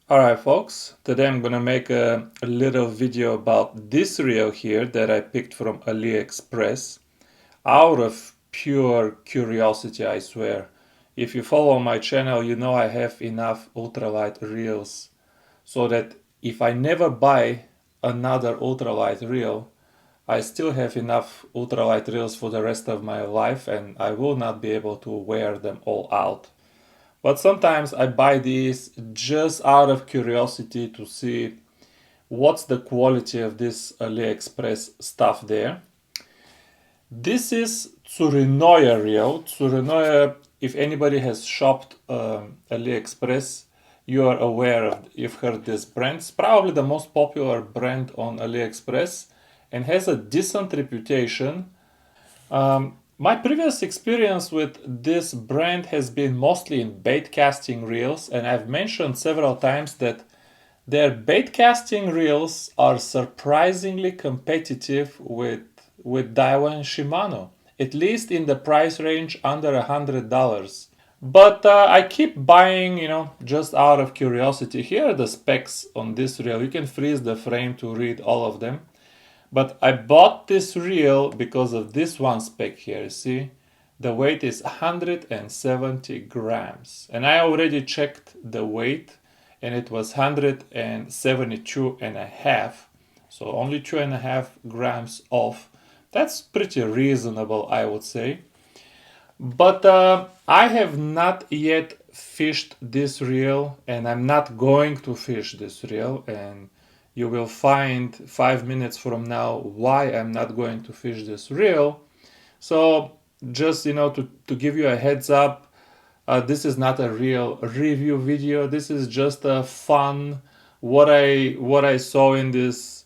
Alright folks, today I'm gonna make a little video about this reel here that I picked from AliExpress out of pure curiosity, I swear. If you follow my channel, you know I have enough ultralight reels so that if I never buy another ultralight reel, I still have enough ultralight reels for the rest of my life and I will not be able to wear them all out. But sometimes I buy these just out of curiosity to see what's the quality of this AliExpress stuff there. This is TSURINOYA reel. TSURINOYA, if anybody has shopped AliExpress, you are aware of, you've heard this brand. It's probably the most popular brand on AliExpress and has a decent reputation. My previous experience with this brand has been mostly in bait casting reels, and I've mentioned several times that their bait casting reels are surprisingly competitive with Daiwa and Shimano, at least in the price range under $100. But I keep buying, just out of curiosity. Here are the specs on this reel. You can freeze the frame to read all of them. But I bought this reel because of this one spec here, see? The weight is 170 grams. And I already checked the weight and it was 172 and a half. So only 2.5 grams off. That's pretty reasonable, I would say. But I have not yet fished this reel and I'm not going to fish this reel, and you will find 5 minutes from now why I'm not going to fish this reel. So just to give you a heads up, this is not a real review video. This is just a fun what I saw in this,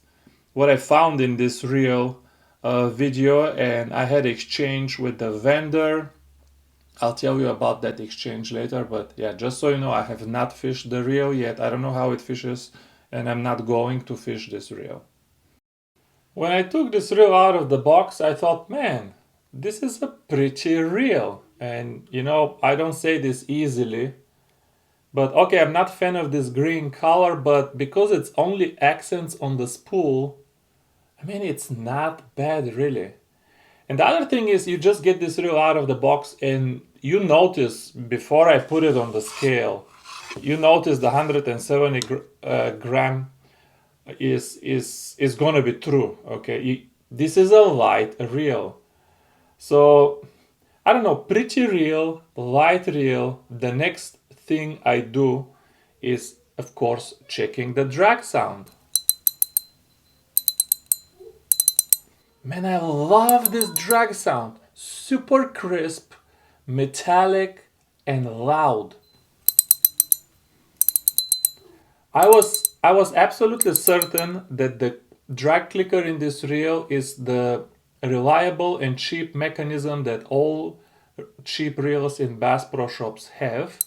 what I found in this reel video, and I had exchange with the vendor. I'll tell you about that exchange later, but yeah, just so you know, I have not fished the reel yet. I don't know how it fishes, and I'm not going to fish this reel. When I took this reel out of the box, I thought, man, this is a pretty reel. And I don't say this easily, but okay, I'm not a fan of this green color, but because it's only accents on the spool, I mean, it's not bad really. And the other thing is, you just get this reel out of the box and you notice before I put it on the scale, you notice the 170 gram is going to be true. Okay, this is a light reel. So I don't know, pretty reel, light reel. The next thing I do is, of course, checking the drag sound. Man, I love this drag sound. Super crisp, metallic, and loud. I was absolutely certain that the drag clicker in this reel is the reliable and cheap mechanism that all cheap reels in Bass Pro shops have,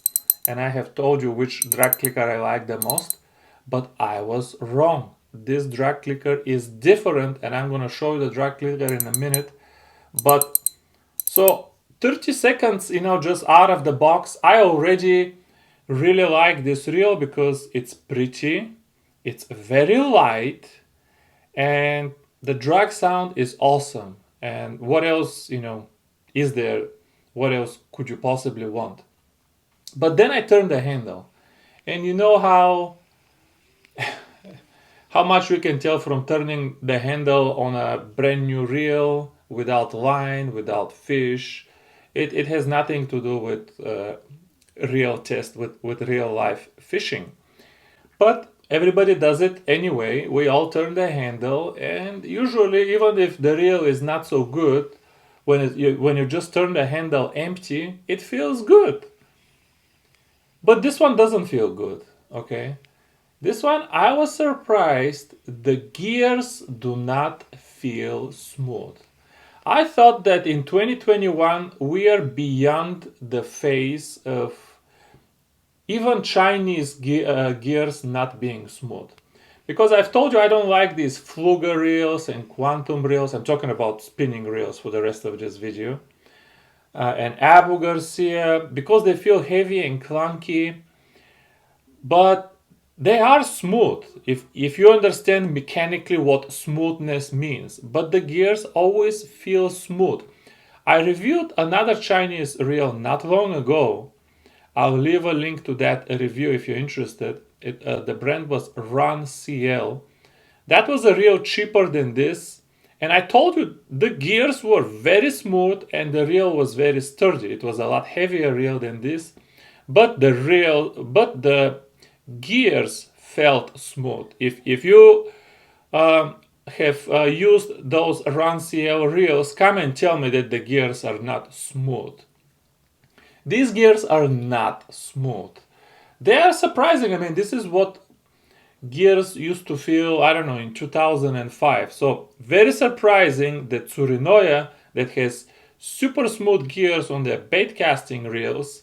and I have told you which drag clicker I like the most, but I was wrong. This drag clicker is different, and I'm gonna show you the drag clicker in a minute. But so 30 seconds, just out of the box, I already really like this reel because it's pretty, it's very light, and the drag sound is awesome. And what else, is there? What else could you possibly want? But then I turned the handle, and you know how much we can tell from turning the handle on a brand new reel without line, without fish. It has nothing to do with real test, with real life fishing. But everybody does it anyway. We all turn the handle, and usually, even if the reel is not so good, when you just turn the handle empty, it feels good. But this one doesn't feel good, okay? This one, I was surprised. The gears do not feel smooth. I thought that in 2021 we are beyond the phase of even Chinese gears not being smooth. Because I've told you I don't like these Fluger reels and Quantum reels. I'm talking about spinning reels for the rest of this video. And Abu Garcia, because they feel heavy and clunky. But They are smooth if you understand mechanically what smoothness means, but the gears always feel smooth. I reviewed another Chinese reel not long ago. I'll leave a link to that review if you're interested. The brand was Run CL. That was a reel cheaper than this. And I told you the gears were very smooth and the reel was very sturdy. It was a lot heavier reel than this, but the gears felt smooth. If you have used those Run CL reels, come and tell me that the gears are not smooth. These gears are not smooth. They are surprising. I mean, this is what gears used to feel, I don't know, in 2005. So very surprising that TSURINOYA, that has super smooth gears on their bait casting reels,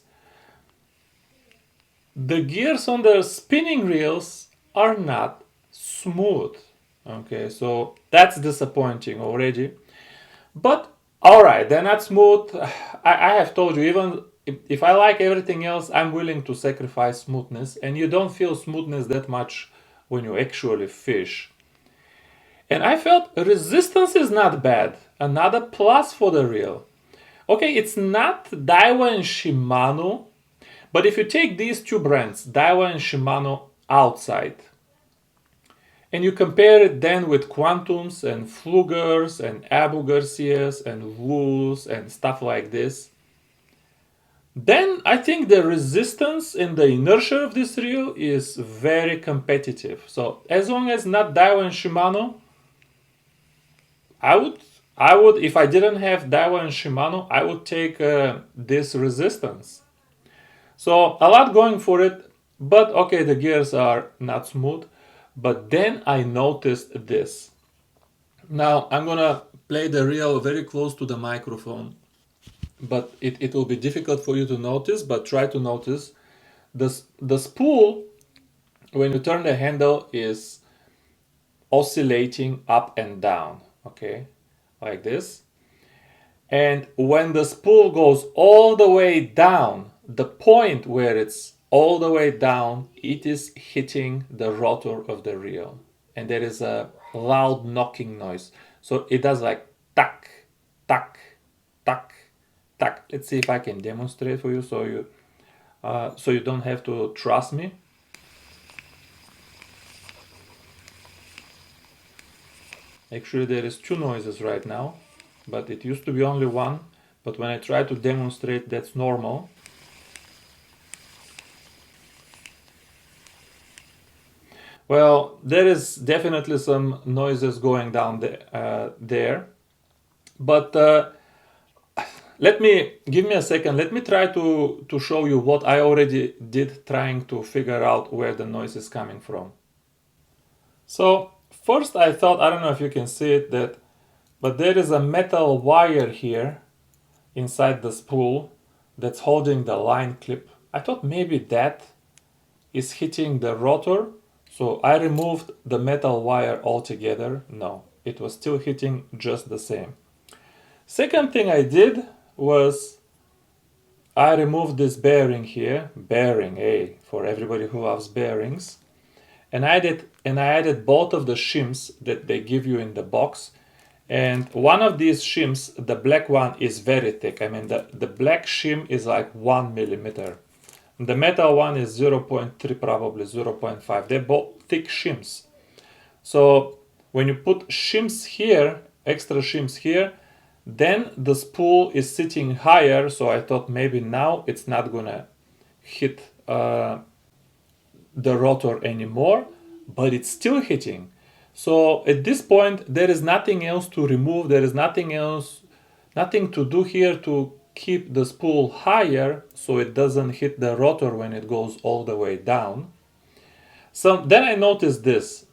the gears on the spinning reels are not smooth. Okay, so that's disappointing already. But alright, they're not smooth. I have told you, even if I like everything else, I'm willing to sacrifice smoothness, and you don't feel smoothness that much when you actually fish. And I felt resistance is not bad. Another plus for the reel. Okay, it's not Daiwa and Shimano, but if you take these two brands, Daiwa and Shimano outside, and you compare it then with Quantums and Flugers and Abu Garcias and Wools and stuff like this, then I think the resistance and the inertia of this reel is very competitive. So as long as not Daiwa and Shimano, I would, if I didn't have Daiwa and Shimano, I would take this resistance. So a lot going for it, but okay, the gears are not smooth. But then I noticed this. Now I'm gonna play the reel very close to the microphone, but it will be difficult for you to notice, but try to notice. The spool, when you turn the handle, is oscillating up and down, okay, like this. And when the spool goes all the way down, the point where it's all the way down, it is hitting the rotor of the reel. And there is a loud knocking noise. So it does like tack, tack, tack, tack. Let's see if I can demonstrate for you so you don't have to trust me. Actually, there is two noises right now, but it used to be only one. But when I try to demonstrate, that's normal. Well, there is definitely some noises going down there. But give me a second. Let me try to show you what I already did trying to figure out where the noise is coming from. So first I thought, I don't know if you can see it, but there is a metal wire here inside the spool that's holding the line clip. I thought maybe that is hitting the rotor. So I removed the metal wire altogether. No, it was still hitting just the same. Second thing I did was I removed this bearing here, bearing A for everybody who loves bearings, and I added both of the shims that they give you in the box. And one of these shims, the black one, is very thick. I mean, the black shim is like 1 millimeter. The metal one is 0.3, probably 0.5. They're both thick shims. So when you put shims here, extra shims here, then the spool is sitting higher. So I thought maybe now it's not gonna hit the rotor anymore, but it's still hitting. So at this point, there is nothing else to remove. There is nothing to do here to keep the spool higher so it doesn't hit the rotor when it goes all the way down. So then I noticed this.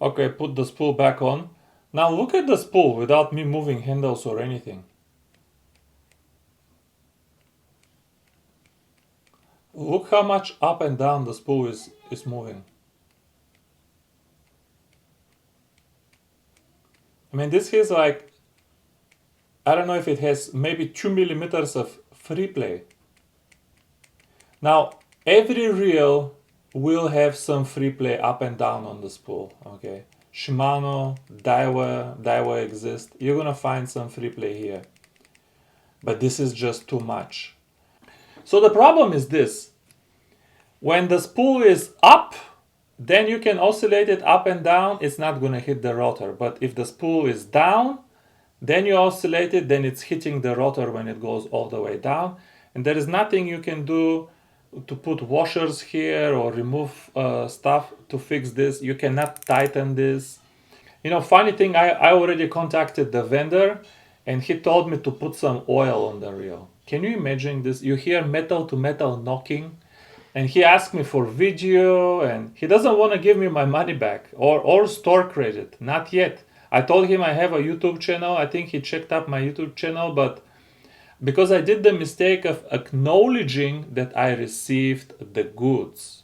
Okay, put the spool back on. Now look at the spool without me moving handles or anything. Look how much up and down the spool is moving. I mean, this is like, I don't know if it has maybe 2 millimeters of free play. Now, every reel will have some free play up and down on the spool. Okay, Shimano, Daiwa exist. You're gonna find some free play here, but this is just too much. So the problem is this: when the spool is up, then you can oscillate it up and down. It's not gonna hit the rotor. But if the spool is down, then you oscillate it, then it's hitting the rotor when it goes all the way down. And there is nothing you can do to put washers here or remove stuff to fix this. You cannot tighten this. You know, funny thing, I already contacted the vendor and he told me to put some oil on the reel. Can you imagine this? You hear metal to metal knocking, and he asked me for video, and he doesn't want to give me my money back or store credit. Not yet. I told him I have a YouTube channel. I think he checked up my YouTube channel, but because I did the mistake of acknowledging that I received the goods.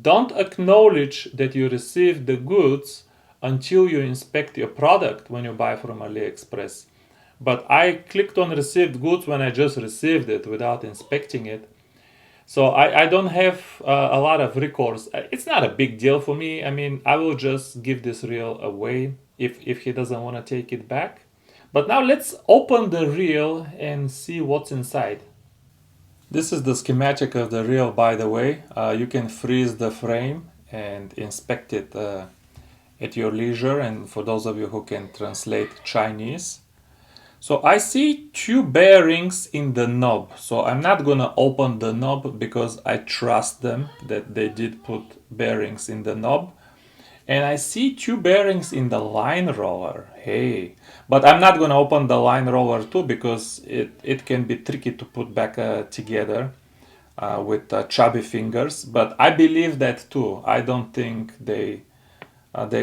Don't acknowledge that you received the goods until you inspect your product when you buy from AliExpress. But I clicked on received goods when I just received it without inspecting it. So I don't have a lot of recourse. It's not a big deal for me. I mean, I will just give this reel away if he doesn't want to take it back. But now let's open the reel and see what's inside. This is the schematic of the reel, by the way. You can freeze the frame and inspect it at your leisure, and for those of you who can translate Chinese. So I see two bearings in the knob. So I'm not gonna open the knob because I trust them that they did put bearings in the knob. And I see two bearings in the line roller. Hey, but I'm not gonna open the line roller too because it can be tricky to put back together with chubby fingers. But I believe that too. I don't think they're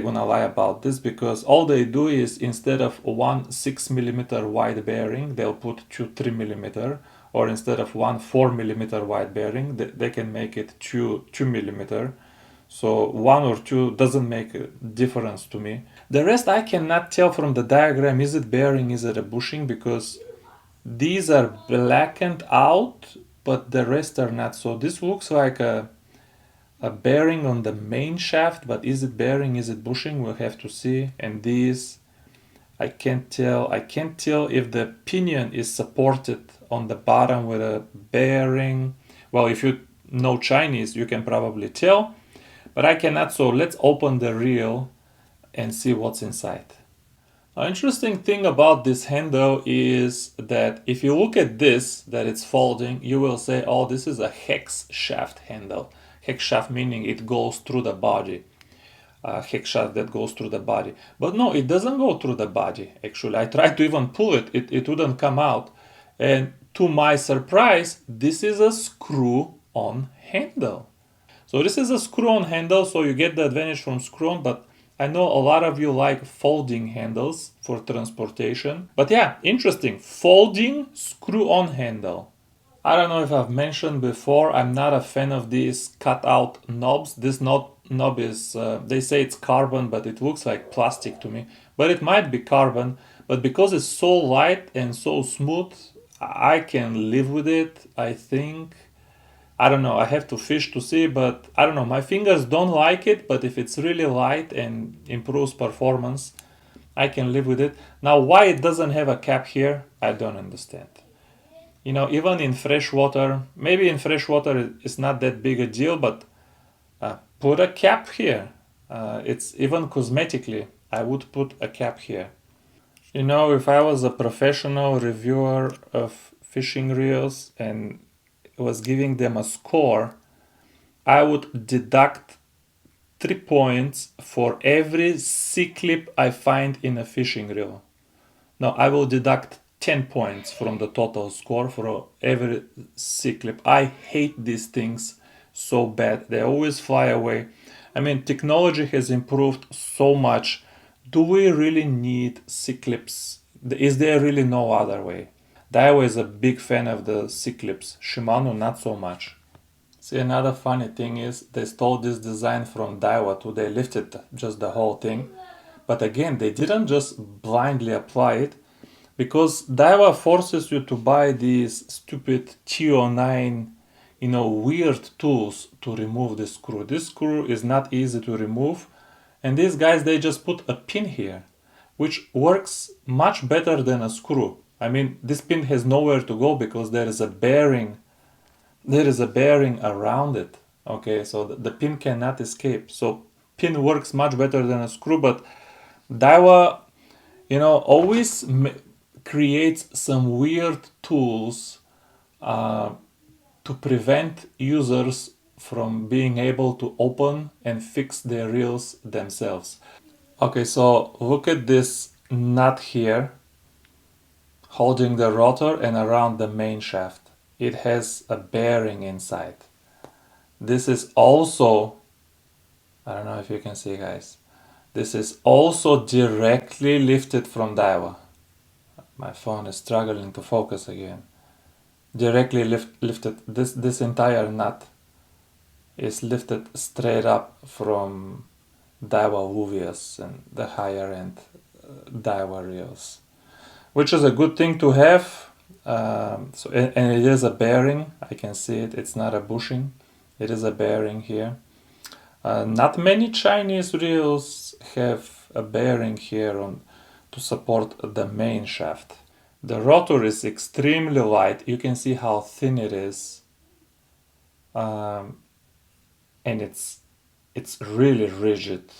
gonna lie about this because all they do is instead of one 6mm wide bearing, they'll put two 3mm, or instead of one 4mm wide bearing, they can make it two 2mm. So one or two doesn't make a difference to me. The rest I cannot tell from the diagram. Is it bearing, is it a bushing? Because these are blackened out, but the rest are not. So this looks like a bearing on the main shaft, but is it bearing, is it bushing? We'll have to see. And these, I can't tell. I can't tell if the pinion is supported on the bottom with a bearing. Well, if you know Chinese, you can probably tell, but I cannot. So let's open the reel and see what's inside. An interesting thing about this handle is that if you look at this, that it's folding, you will say, oh, this is a hex shaft handle. Hex shaft meaning it goes through the body. Hex shaft that goes through the body. But no, it doesn't go through the body, actually. I tried to even pull it. It wouldn't come out. And to my surprise, this is a screw-on handle. So this is a screw-on handle, so you get the advantage from screw-on, but I know a lot of you like folding handles for transportation. But yeah, interesting. Folding screw-on handle. I don't know if I've mentioned before, I'm not a fan of these cut-out knobs. This knob is, they say it's carbon, but it looks like plastic to me. But it might be carbon, but because it's so light and so smooth, I can live with it, I think. I don't know, I have to fish to see, but I don't know, my fingers don't like it, but if it's really light and improves performance, I can live with it. Now, why it doesn't have a cap here, I don't understand. You know, even in fresh water, maybe in fresh water it's not that big a deal, but put a cap here. It's even cosmetically, I would put a cap here. You know, if I was a professional reviewer of fishing reels and was giving them a score, I would deduct 3 points for every C-clip I find in a fishing reel. No, I will deduct 10 points from the total score for every C-clip. I hate these things so bad. They always fly away. I mean, technology has improved so much. Do we really need C-clips? Is there really no other way? Daiwa is a big fan of the C-clips. Shimano, not so much. See, another funny thing is they stole this design from Daiwa too. They lifted just the whole thing. But again, they didn't just blindly apply it, because Daiwa forces you to buy these stupid T09 weird tools to remove this screw. This screw is not easy to remove, and these guys, they just put a pin here, which works much better than a screw. I mean, this pin has nowhere to go because there is a bearing around it. Okay, so the pin cannot escape. So pin works much better than a screw, but Daiwa, always creates some weird tools to prevent users from being able to open and fix their reels themselves. Okay, so look at this nut here holding the rotor and around the main shaft. It has a bearing inside. This is also, I don't know if you can see, guys, this is also directly lifted from Daiwa. My phone is struggling to focus again. Directly lifted. This entire nut is lifted straight up from Daiwa Wuvias and the higher end Daiwa reels, which is a good thing to have. And it is a bearing. I can see it. It's not a bushing. It is a bearing here. Not many Chinese reels have a bearing here to support the main shaft. The rotor is extremely light. You can see how thin it is, and it's really rigid.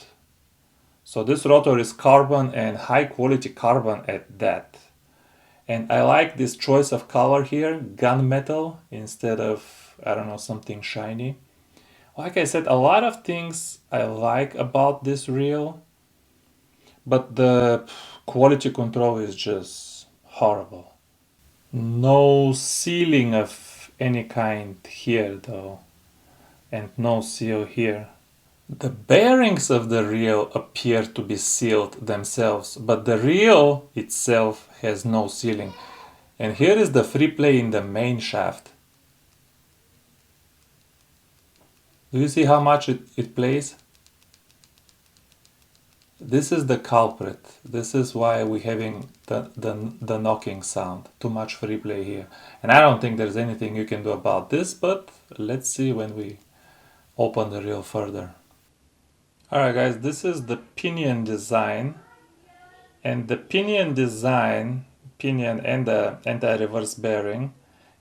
So this rotor is carbon, and high quality carbon at that. And I like this choice of color here, gunmetal instead of, I don't know, something shiny. Like I said, a lot of things I like about this reel, but the quality control is just horrible. No sealing of any kind here though, and no seal here. The bearings of the reel appear to be sealed themselves, but the reel itself has no sealing. And here is the free play in the main shaft. Do you see how much it plays? This is the culprit. This is why we're having the knocking sound. Too much free play here. And I don't think there's anything you can do about this, but let's see when we open the reel further. Alright guys, this is the Pinion design. And the Pinion design, Pinion and the anti-reverse bearing,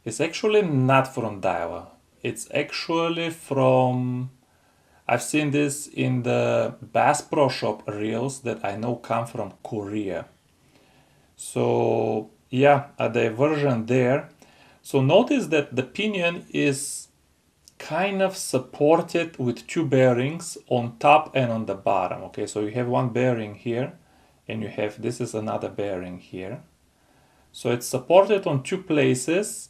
is actually not from Daiwa. It's actually from, I've seen this in the Bass Pro Shop reels that I know come from Korea. So yeah, a diversion there. So notice that the pinion is kind of supported with two bearings on top and on the bottom. Okay, so you have one bearing here, and you have, this is another bearing here. So it's supported on two places,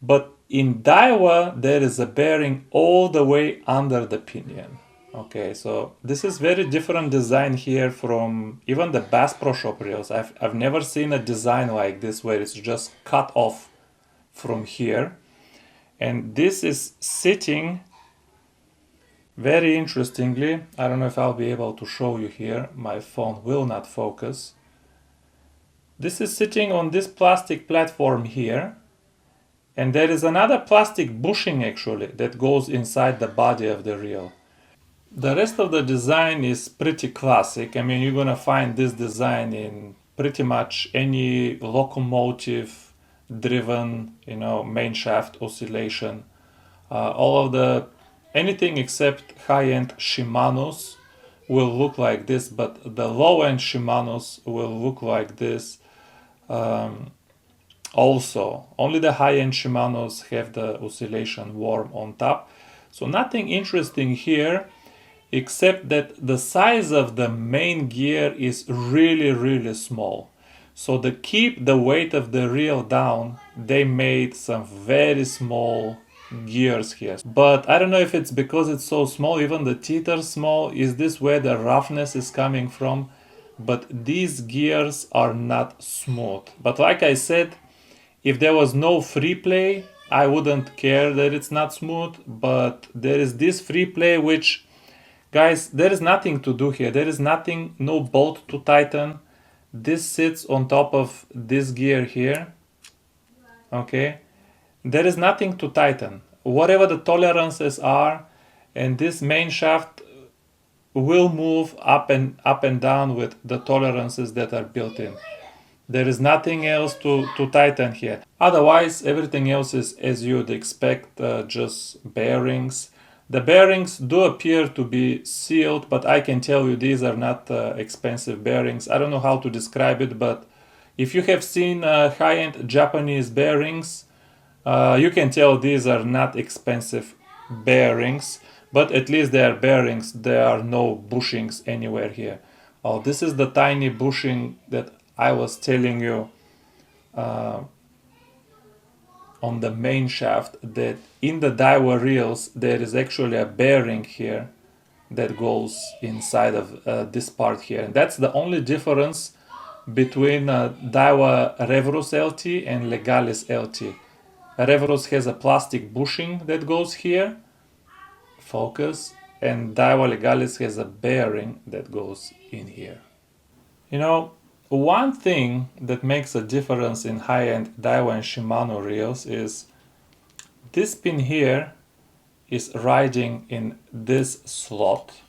but in Daiwa there is a bearing all the way under the pinion. Okay, so this is very different design here from even the Bass Pro Shop reels. I've never seen a design like this where it's just cut off from here. And this is sitting very interestingly. I don't know if I'll be able to show you here. My phone will not focus. This is sitting on this plastic platform here. And there is another plastic bushing actually that goes inside the body of the reel. The rest of the design is pretty classic. I mean, you're gonna find this design in pretty much any locomotive driven, main shaft oscillation. All of anything except high-end Shimanos will look like this, but the low-end Shimanos will look like this. Also, only the high-end Shimanos have the oscillation worm on top. So nothing interesting here, except that the size of the main gear is really, really small. So to keep the weight of the reel down, they made some very small gears here. But I don't know if it's because it's so small, even the teeth are small. Is this where the roughness is coming from? But these gears are not smooth. But like I said, if there was no free play, I wouldn't care that it's not smooth. But there is this free play, which, guys, there is nothing to do here. There is nothing, no bolt to tighten. This sits on top of this gear here. Okay, there is nothing to tighten. whatever the tolerances are, and this main shaft will move up and down with the tolerances that are built in. There is nothing else to tighten here. Otherwise, everything else is as you'd expect, just bearings. The bearings do appear to be sealed, but I can tell you these are not expensive bearings. I don't know how to describe it, but if you have seen high-end Japanese bearings, you can tell these are not expensive bearings, but at least they are bearings. There are no bushings anywhere here. Oh, this is the tiny bushing that I was telling you on the main shaft, that in the Daiwa reels there is actually a bearing here that goes inside of this part here, and that's the only difference between Daiwa Revrus LT and Legalis LT. Revrus has a plastic bushing that goes here, focus, and Daiwa Legalis has a bearing that goes in here. You know, one thing that makes a difference in high-end Daiwa and Shimano reels is this pin here is riding in this slot,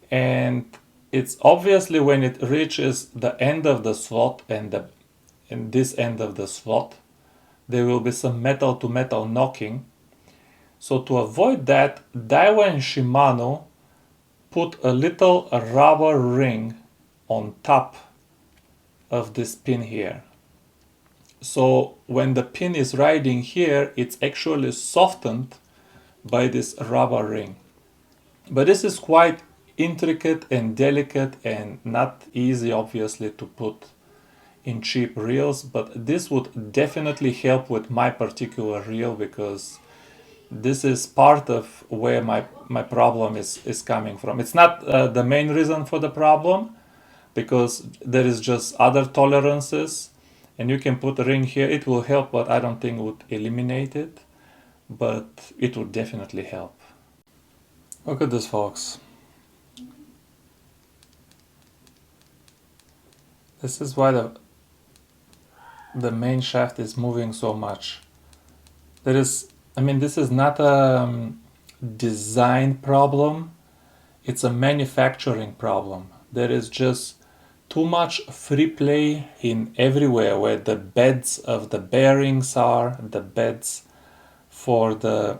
and it's obviously when it reaches the end of the slot and this end of the slot, there will be some metal to metal knocking. So to avoid that, Daiwa and Shimano put a little rubber ring on top of this pin here. So when the pin is riding here, it's actually softened by this rubber ring. But this is quite intricate and delicate and not easy, obviously, to put in cheap reels, but this would definitely help with my particular reel, because this is part of where my problem is coming from. It's not the main reason for the problem, because there is just other tolerances, and you can put a ring here. It will help, but I don't think it would eliminate it, but it would definitely help. Look at this, folks. This is why the main shaft is moving so much. This is not a design problem, it's a manufacturing problem. There is just too much free play in everywhere, where the beds of the bearings are, the beds for the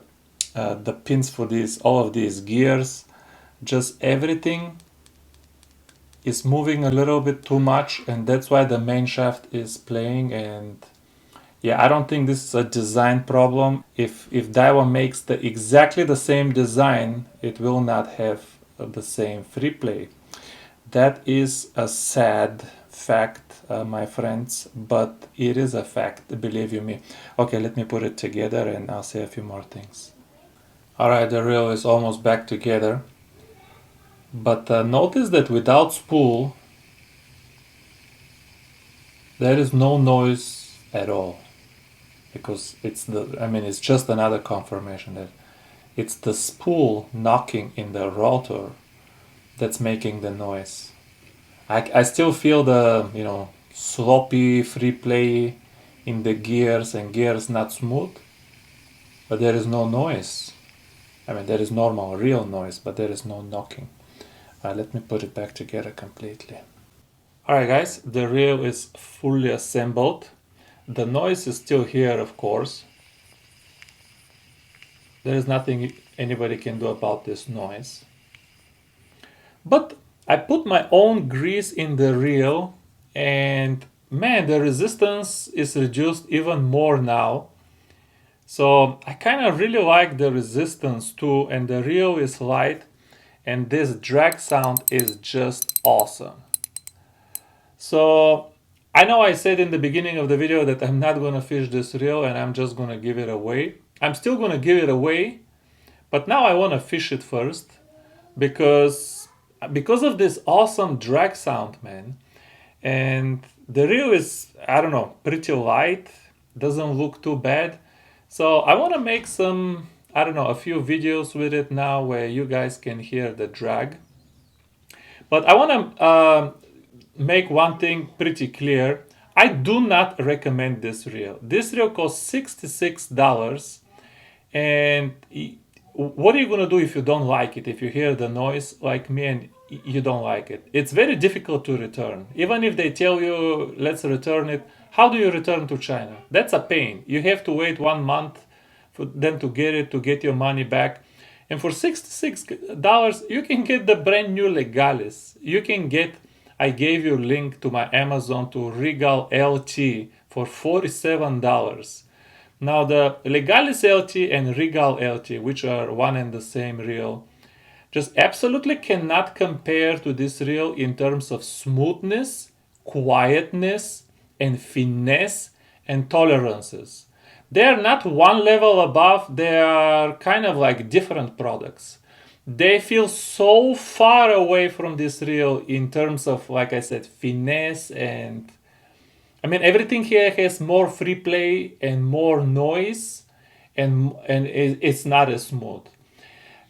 pins for all of these gears, just everything is moving a little bit too much, and that's why the main shaft is playing. And yeah, I don't think this is a design problem. If Daiwa makes exactly the same design, it will not have the same free play. That is a sad fact, my friends, but it is a fact, believe you me. Okay, let me put it together and I'll say a few more things. Alright, the reel is almost back together. But notice that without spool, there is no noise at all. Because it's just another confirmation that it's the spool knocking in the rotor that's making the noise. I still feel the, sloppy free play in the gears, and gears not smooth, but there is no noise. There is normal, real noise, but there is no knocking. Let me put it back together completely. Alright guys, the reel is fully assembled. The noise is still here, of course. There is nothing anybody can do about this noise. But I put my own grease in the reel, and man, the resistance is reduced even more now. So I kind of really like the resistance too, and the reel is light, and this drag sound is just awesome. So I know I said in the beginning of the video that I'm not going to fish this reel and I'm just going to give it away. I'm still going to give it away, but now I want to fish it first because of this awesome drag sound, man. And the reel is, I don't know, pretty light, doesn't look too bad. So I want to make some, I don't know, a few videos with it now where you guys can hear the drag. But I want to make one thing pretty clear. I do not recommend this reel. This reel costs $66, And what are you going to do if you don't like it? If you hear the noise like me and you don't like it, it's very difficult to return. Even if they tell you, let's return it, how do you return to China? That's a pain. You have to wait 1 month for them to get it, to get your money back. And for $66, you can get the brand new Legalis. You can get, I gave you a link to my Amazon to Regal LT for $47. Now the Legalis LT and Regal LT, which are one and the same reel, just absolutely cannot compare to this reel in terms of smoothness, quietness, and finesse and tolerances. They are not one level above, they are kind of like different products. They feel so far away from this reel in terms of, like I said, finesse and I mean, everything here has more free play and more noise, and it's not as smooth.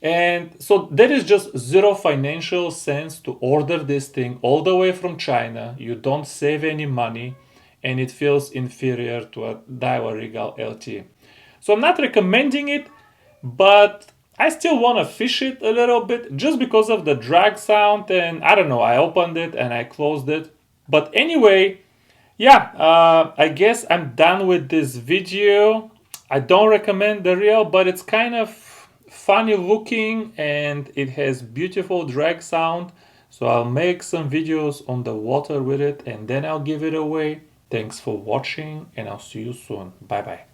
And so there is just zero financial sense to order this thing all the way from China. You don't save any money, and it feels inferior to a Daiwa Regal LT. So I'm not recommending it, but I still want to fish it a little bit just because of the drag sound. And I don't know, I opened it and I closed it. But anyway, yeah, I guess I'm done with this video. I don't recommend the reel, but it's kind of funny looking and it has beautiful drag sound. So I'll make some videos on the water with it and then I'll give it away. Thanks for watching and I'll see you soon. Bye bye.